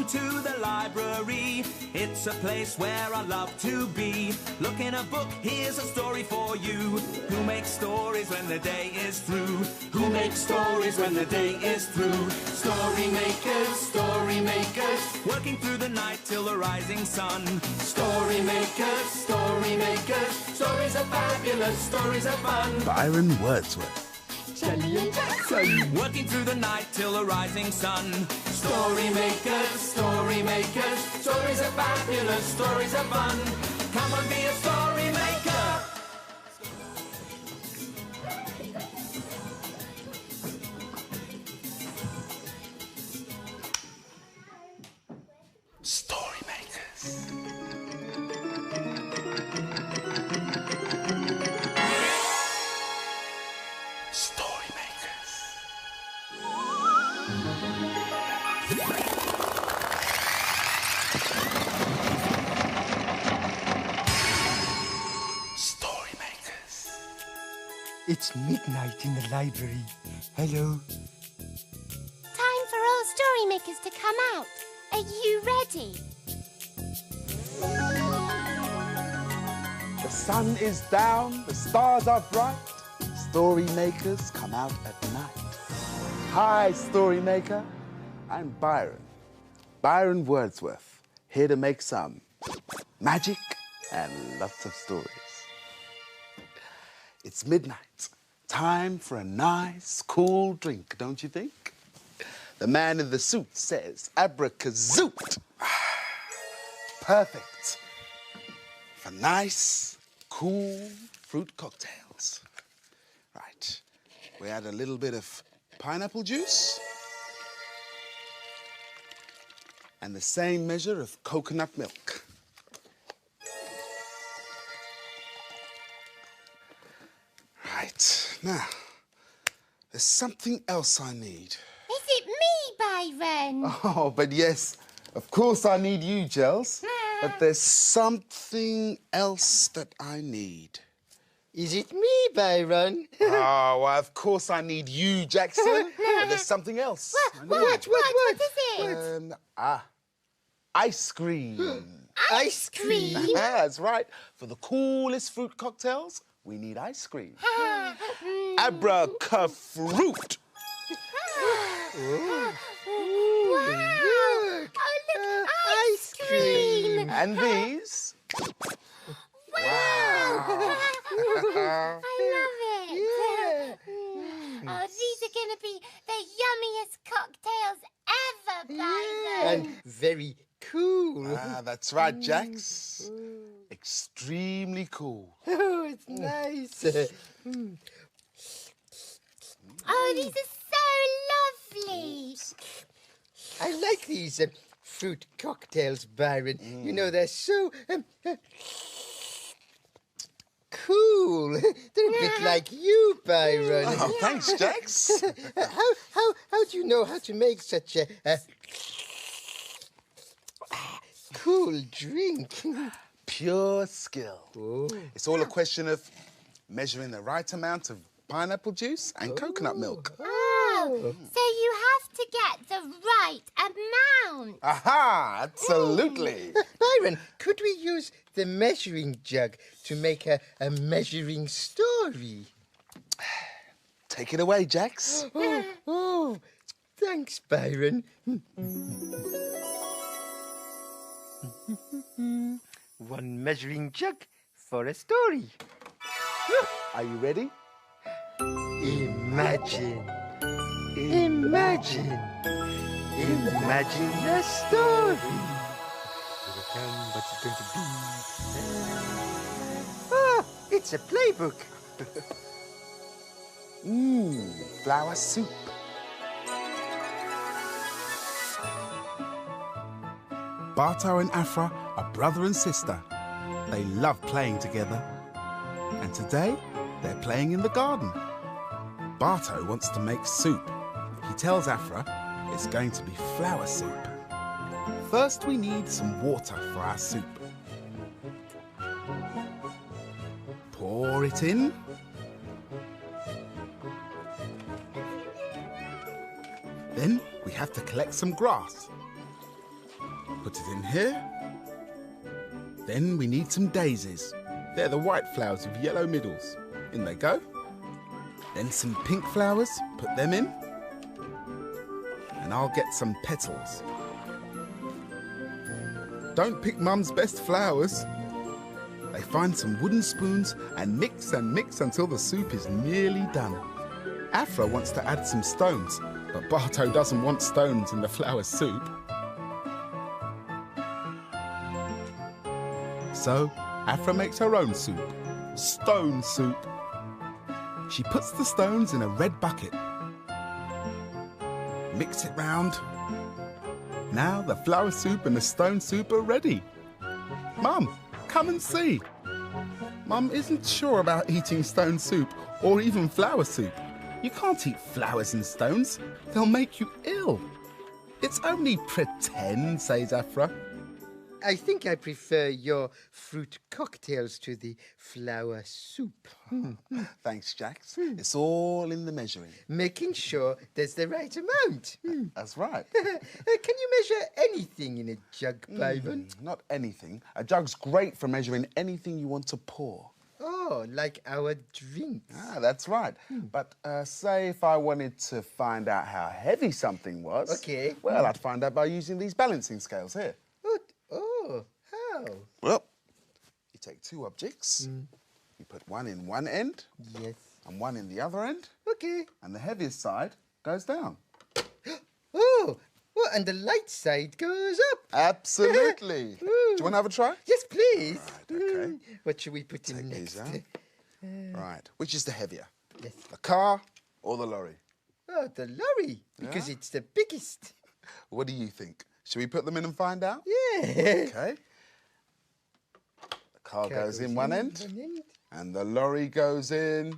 Welcome to the library. It's a place where I love to be. Look in a book, here's a story for you. Who makes stories when the day is through? Who makes stories when the day is through? Story makers, working through the night till the rising sun. Story makers, stories are fabulous, stories are fun. Byron Wordsworth. Jelly and Jackson, working through the night till the rising sun. Story makers, stories are fabulous, stories are fun. Come on, be a story maker. Story makers. It's midnight in the library. Hello. time for all story makers to come out. Are you ready? The sun is down, the stars are bright. Story makers come out at night. Hi, story maker. I'm Byron Wordsworth, here to make some magic and lots of stories. It's midnight. Time for a nice, cool drink, don't you think? The man in the suit says abracazoot. Perfect for nice, cool fruit cocktails. Right. We add a little bit of pineapple juice and the same measure of coconut milk. Right, now, there's something else I need. Is it me, Byron? Oh, but yes, of course I need you, Gels. But there's something else that I need. Is it me, Byron? Oh, well, of course I need you, Jackson. But there's something else. What is it? Ice cream. Ice cream? That's right. For the coolest fruit cocktails, we need ice cream. Abracafruit. Wow! Oh, look, ice cream! And these. Wow! I love it. Oh, these are going to be the yummiest cocktails ever, Byron. And very cool. That's right, Jax. Extremely cool. Oh, it's nice. Oh, these are so lovely. I like these fruit cocktails, Byron. You know, they're so cool. They're a bit like you, Byron. Oh, thanks, Jax. How do you know how to make such a cool drink? Pure skill. Oh. It's all a question of measuring the right amount of pineapple juice and coconut milk. Oh, so you have to get the right amount. Aha! Absolutely. Byron, could we use the measuring jug to make a measuring story? Take it away, Jax. Oh, thanks, Byron. One measuring jug for a story. Are you ready? Imagine a story. What's it going to be? It's a playbook. Flour soup. Barto and Afra are brother and sister. They love playing together. And today, they're playing in the garden. Barto wants to make soup. He tells Afra it's going to be flour soup. First, we need some water for our soup. Pour it in. Then we have to collect some grass. Put it in here. Then we need some daisies. They're the white flowers with yellow middles. In they go. Then some pink flowers. Put them in. And I'll get some petals. Don't pick Mum's best flowers. They find some wooden spoons and mix until the soup is nearly done. Afra wants to add some stones, but Barto doesn't want stones in the flower soup. So Afra makes her own soup, stone soup. She puts the stones in a red bucket. Mix it round. Now the flower soup and the stone soup are ready. Mum, come and see. Mum isn't sure about eating stone soup or even flower soup. You can't eat flowers and stones. They'll make you ill. It's only pretend, says Afra. I think I prefer your fruit cocktails to the flower soup. Thanks, Jax. It's all in the measuring. Making sure there's the right amount. That's right. Can you measure anything in a jug, Byron? Not anything. A jug's great for measuring anything you want to pour. Oh, like our drinks. Ah, that's right. But say if I wanted to find out how heavy something was... Okay. Well, I'd find out by using these balancing scales here. Oh, how? Well, you take two objects, you put one in one end Yes. and one in the other end, Okay. and the heaviest side goes down. Oh, and the light side goes up. Absolutely. Do you want to have a try? Yes, please. Right, okay. What should we put in Take next? these out. Right. Which is the heavier? Yes. The car or the lorry? Oh, the lorry, because it's the biggest. What do you think? Should we put them in and find out? Yeah. Okay. The car goes in one end, and the lorry goes in...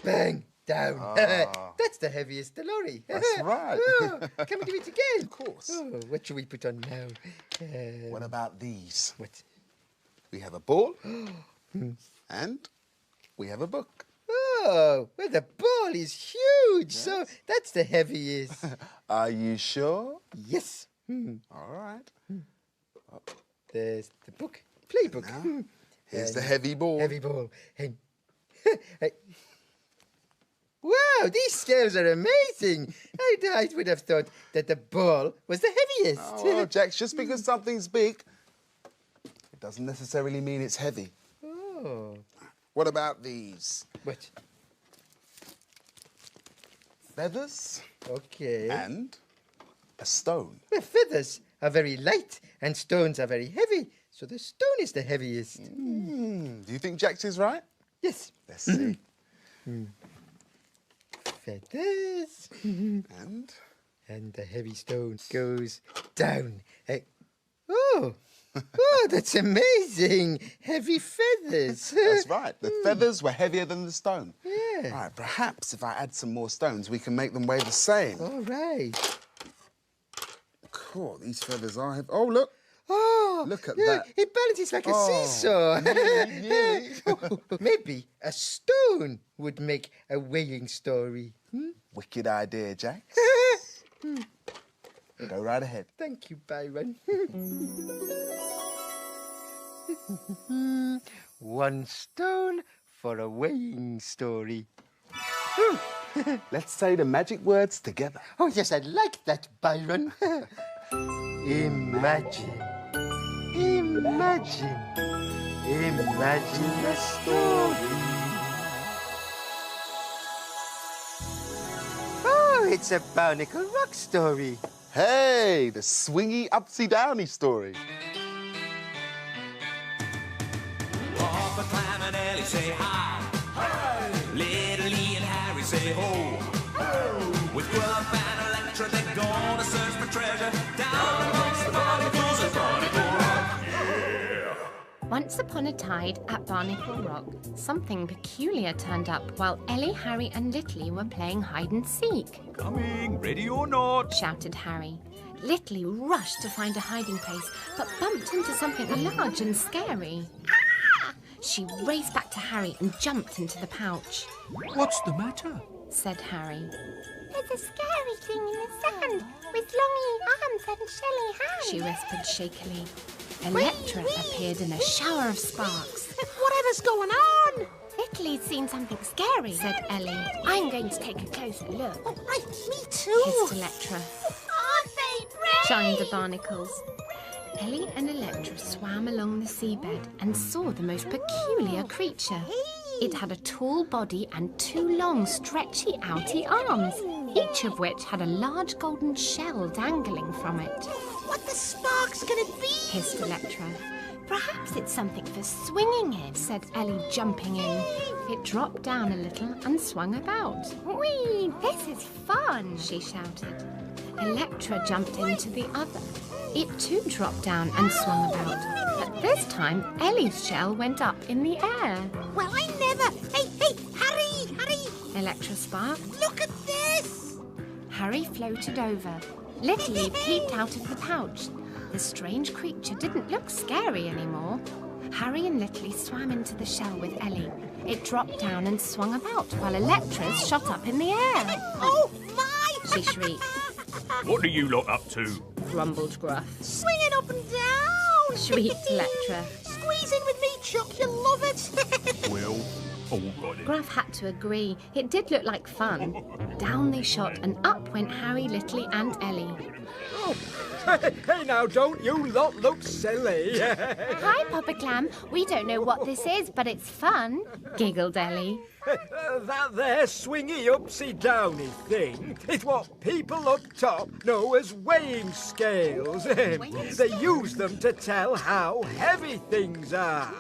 Bang, down. Ah. That's the heaviest, the lorry. That's right. Oh, can we do it again? Of course. Oh, what should we put on now? What about these? What? We have a ball, and we have a book. Oh, well, the ball is huge, so that's the heaviest. Are you sure? Yes. All right. There's the book, playbook. Now, here's the And heavy ball. Heavy ball. And wow, these scales are amazing. I would have thought that the ball was the heaviest. Oh, well, Jax, just because something's big, it doesn't necessarily mean it's heavy. Oh. What about these? What? Feathers Okay. and a stone. Well, feathers are very light and stones are very heavy, so the stone is the heaviest. Do you think Jax is right? Yes. Let's see. Feathers. And And the heavy stone goes down. Oh, that's amazing. Heavy feathers. that's right. The feathers were heavier than the stone. Yeah. Right, perhaps if I add some more stones, we can make them weigh the same. All right. Cool, these feathers are heavy. Oh, look. Oh, Look at yeah, that. It balances like a Oh, seesaw. nearly. Maybe a stone would make a weighing story. Wicked idea, Jax. Go right ahead. Thank you, Byron. One stone for a weighing story. Let's say the magic words together. Oh, yes, I like that, Byron. Imagine. Imagine. Imagine a story. Oh, it's a Barnacle Rock story. Hey, the swingy, upsy-downy story. Papa Clam and Ellie say hi. Hi. Little Lee and Harry say ho. Ho. With Gruff and Electra, they're gonna search for treasure down amongst the barnacles of Barnacle Rock. Yeah. Once upon a tide at Barnacle Rock, something peculiar turned up while Ellie, Harry and Little were playing hide and seek. Coming, ready or not. Shouted Harry. Little rushed to find a hiding place, but bumped into something large and scary. Ah! She raced back to Harry and jumped into the pouch. What's the matter? Said Harry. There's a scary thing in the sand with longy arms and shelly hands. She whispered shakily. Electra appeared in a shower of sparks. Whatever's going on? Italy's seen something scary, said Ellie. I'm going to take a closer look. Oh, right, me too. Hissed Electra. Aren't they brave? Chimed the barnacles. Ellie and Electra swam along the seabed and saw the most peculiar creature. It had a tall body and 2 long, stretchy, outy arms, each of which had a large golden shell dangling from it. What the sparks can it be? Hissed Electra. Perhaps it's something for swinging it, said Ellie, jumping in. It dropped down a little and swung about. Whee! This is fun, she shouted. Electra jumped into the other. It too dropped down and swung about. But this time, Ellie's shell went up in the air. Well, I never... Hey, Harry! Electra sparked. Look at this! Harry floated over. Little peeped out of the pouch. The strange creature didn't look scary anymore. Harry and Little swam into the shell with Ellie. It dropped down and swung about while Electra's shot up in the air. Oh, my! She shrieked. What are you lot up to? Grumbled Gruff. Swinging up and down! Shrieked Electra. Squeeze in with me, Chuck, you'll love it! Well, all right. Gruff had to agree. It did look like fun. Down they shot and up went Harry, Little and Ellie. Hey now, don't you lot look silly. Hi, Papa Clam. We don't know what this is, but it's fun, giggled Ellie. That there swingy upsy downy thing is what people up top know as weighing scales. They use them to tell how heavy things are.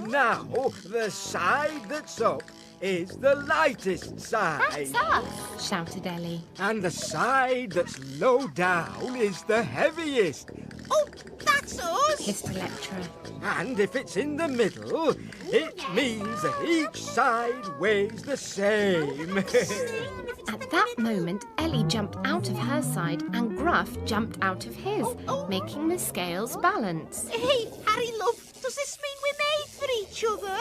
Now, the side that's up is the lightest side. That's us, shouted Ellie. And the side that's low down is the heaviest. Oh, that's us! Hissed Electra. And if it's in the middle, it means that each side weighs the same. At that moment, Ellie jumped out of her side and Gruff jumped out of his, making the scales balance. Hey, Harry, love, does this mean we're made for each other?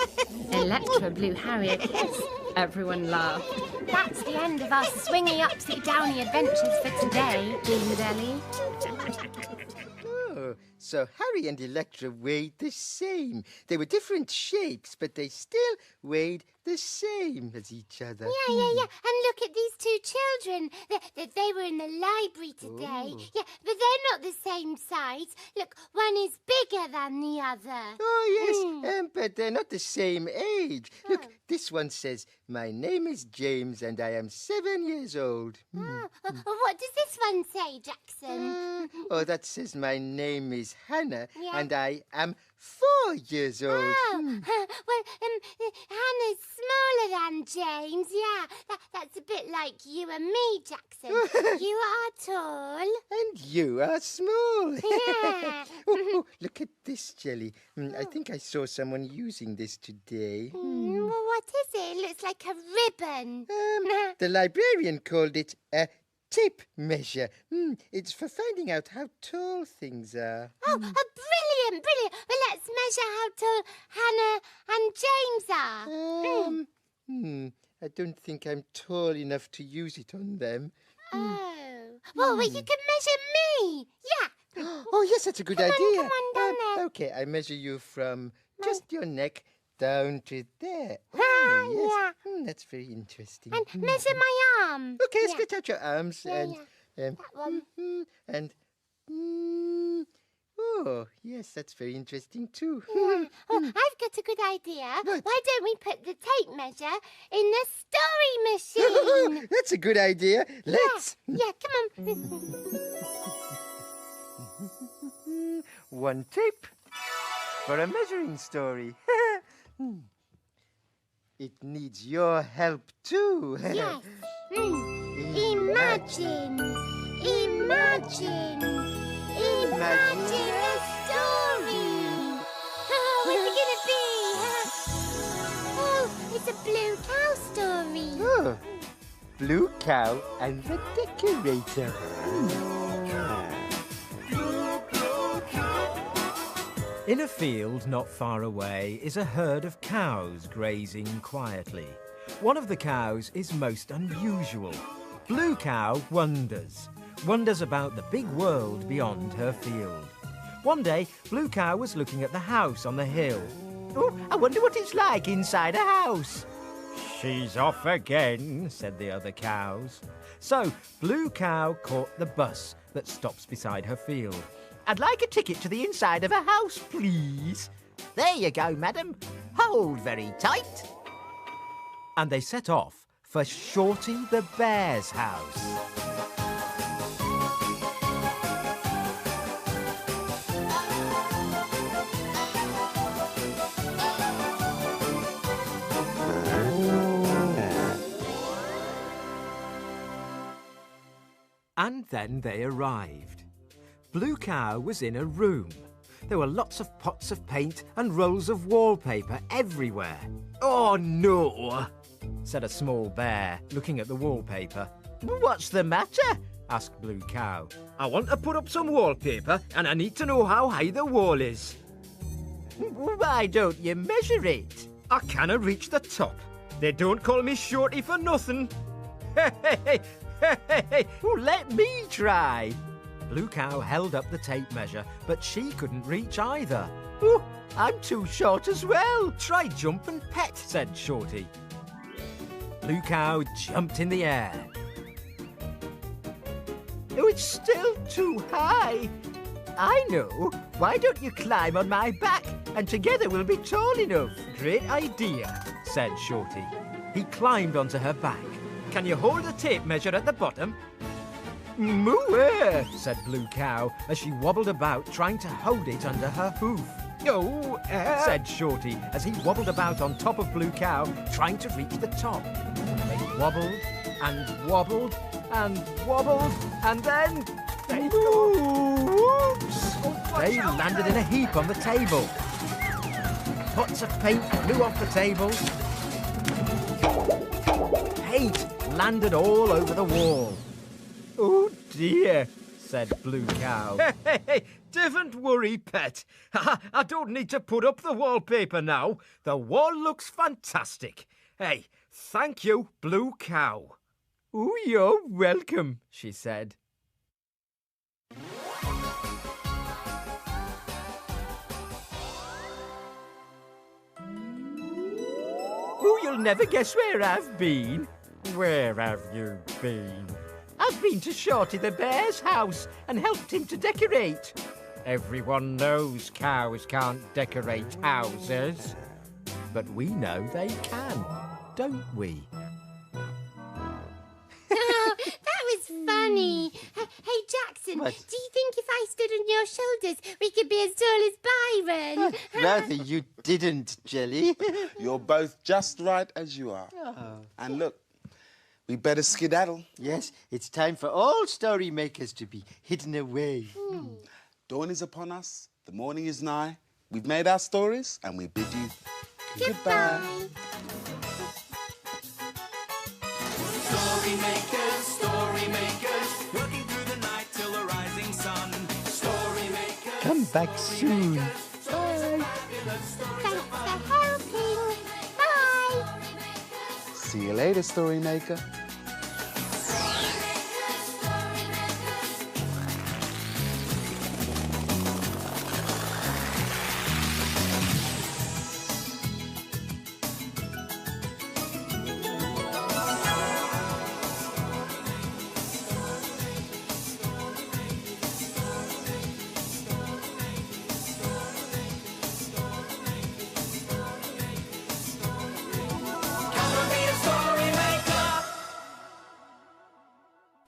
Electra blew Harry a kiss. Everyone laughed. That's the end of our swingy, upsy, downy adventures for today, beamed Ellie. Oh, so Harry and Electra weighed the same. They were different shapes, but they still weighed the same as each other. Yeah. And look at these 2 children. They were in the library today. Oh. Yeah, but they're not the same size. Look, one is bigger than the other. Oh, yes, but they're not the same age. Look, this one says, "My name is James and I am 7 years old." What does this one say, Jackson? Oh, that says, "My name is Hannah Yeah. and I am 4 years old." Oh, well, Hannah's smaller than James. Yeah, that's a bit like you and me, Jackson. You are tall. And you are small. Yeah. Oh, look at this jelly. I think I saw someone using this today. Well, what is it? It looks like a ribbon. The librarian called it a tape measure. It's for finding out how tall things are. Oh, brilliant. Well, let's measure how tall Hannah and James are. I don't think I'm tall enough to use it on them. Oh. Well, you can measure me. Yeah. Oh, yes, that's a good idea. Come on, down there. Okay, I measure you from just your neck down to there. Ah, Yes. That's very interesting. And measure my arm. Okay, Yeah. stretch out your arms and That one. and oh, yes, that's very interesting too. Oh, I've got a good idea. What? Why don't we put the tape measure in the story machine? That's a good idea. Let's. Yeah, come on. One tape for a measuring story. It needs your help too. Yes. Imagine a story. Oh, what's it gonna be? Oh, it's a blue cow story. Oh, Blue Cow and the Decorator. In a field not far away is a herd of cows grazing quietly. One of the cows is most unusual. Blue Cow wonders about the big world beyond her field. One day, Blue Cow was looking at the house on the hill. Oh, I wonder what it's like inside a house. She's off again, said the other cows. So Blue Cow caught the bus that stops beside her field. I'd like a ticket to the inside of a house, please. There you go, madam. Hold very tight. And they set off for Shorty the Bear's house. And then they arrived. Blue Cow was in a room. There were lots of pots of paint and rolls of wallpaper everywhere. Oh, no, said a small bear, looking at the wallpaper. What's the matter? Asked Blue Cow. I want to put up some wallpaper and I need to know how high the wall is. Why don't you measure it? I canna reach the top. They don't call me Shorty for nothing. Let me try. Blue Cow held up the tape measure, but she couldn't reach either. Oh, I'm too short as well. Try jump and pet, said Shorty. Blue Cow jumped in the air. Oh, it's still too high. I know. Why don't you climb on my back, and together we'll be tall enough. Great idea, said Shorty. He climbed onto her back. Can you hold the tape measure at the bottom? Moo, said Blue Cow as she wobbled about trying to hold it under her hoof. Oh, said Shorty as he wobbled about on top of Blue Cow trying to reach the top. They wobbled and wobbled and wobbled and then... Oops! They landed in a heap on the table. Pots of paint flew off the table. Paint landed all over the wall. Oh dear, said Blue Cow. Hey, don't worry, pet. I don't need to put up the wallpaper now. The wall looks fantastic. Hey, thank you, Blue Cow. Oh, you're welcome, she said. Oh, you'll never guess where I've been. Where have you been? I've been to Shorty the Bear's house and helped him to decorate. Everyone knows cows can't decorate houses. But we know they can, don't we? Oh, that was funny. Hey, Jackson, What? do you think if I stood on your shoulders, we could be as tall as Byron? Rather you didn't, Jelly. You're both just right as you are. And look, we better skedaddle. Yes, it's time for all story makers to be hidden away. Dawn is upon us, the morning is nigh. We've made our stories and we bid you goodbye. Story makers, working through the night till the rising sun. Story makers. Come back soon. Thanks for helping. Bye. See you later, story maker.